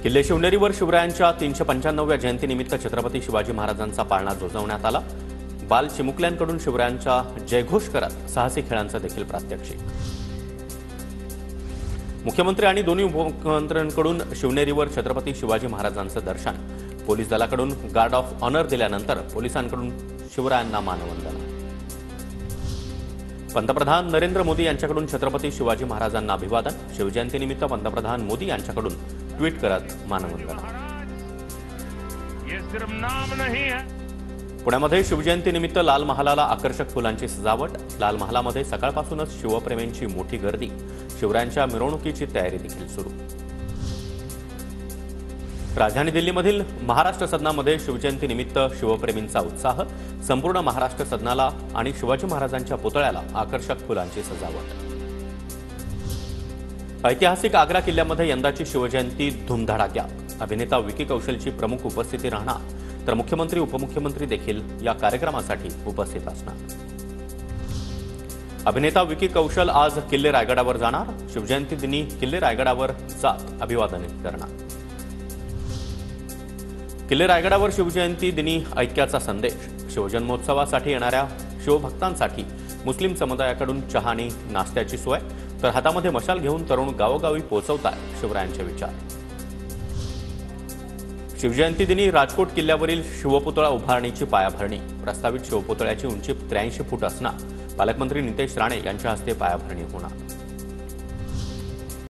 किल्ले शिवनेरीवर शिवरायांच्या 395व्या जयंतीनिमित्त छत्रपती शिवाजी महाराजांचा पाळणा जोजवण्यात आला। बाल चिमुकल्यांकडून शिवरायांचा जयघोष करत साहसी खेळांचं देखील प्रात्यक्षिक। मुख्यमंत्री आणि दोन्ही उपमुख्यमंत्र्यांकडून शिवनेरीवर छत्रपती शिवाजी महाराजांचं दर्शन। पोलीस दलाकडून गार्ड ऑफ ऑनर दिल्यानंतर पोलिसांकडून शिवरायांना मानवंदना। पंतप्रधान नरेंद्र मोदी यांच्याकडून छत्रपती शिवाजी महाराजांना अभिवादन। शिवजयंतीनिमित्त पंतप्रधान मोदी यांच्याकडून ट्विट करत मानवंदना। पुण्यामध्ये शिवजयंतीनिमित्त लाल महालाला आकर्षक फुलांची सजावट। लाल महालामध्ये सकाळपासूनच शिवप्रेमींची मोठी गर्दी। शिवरायांच्या मिरवणुकीची तयारी देखील सुरू। राजधानी दिल्लीमधील महाराष्ट्र सदनामध्ये शिवजयंतीनिमित्त शिवप्रेमींचा उत्साह। संपूर्ण महाराष्ट्र सदनाला आणि शिवाजी महाराजांच्या पुतळ्याला आकर्षक फुलांची सजावट। ऐतिहासिक आग्रा किल्ल्यामध्ये यंदाची शिवजयंती धूमधडाक्यात। अभिनेता विकी कौशलची प्रमुख उपस्थिती राहणार, तर मुख्यमंत्री उपमुख्यमंत्री देखील या कार्यक्रमासाठी उपस्थित असणार। अभिनेता विकी कौशल आज किल्ले रायगडावर जाणार। शिवजयंती दिनी किल्ले रायगडावर जात अभिवादन करणार। किल्ले रायगडावर शिवजयंती दिनी ऐक्याचा संदेश। शिवजन्मोत्सवासाठी येणाऱ्या शिवभक्तांसाठी मुस्लिम समुदायाकडून चहा आणि नाश्त्याची सोय, तर हातामध्ये मशाल घेऊन तरुण गावोगावी पोहोचवतात शिवरायांचे विचार। शिवजयंती दिनी राजकोट किल्ल्यावरील शिवपुतळा उभारणीची पायाभरणी। प्रस्तावित शिवपुतळ्याची उंची 83 फूट असणार। पालकमंत्री नितेश राणे यांच्या हस्ते पायाभरणी होणार।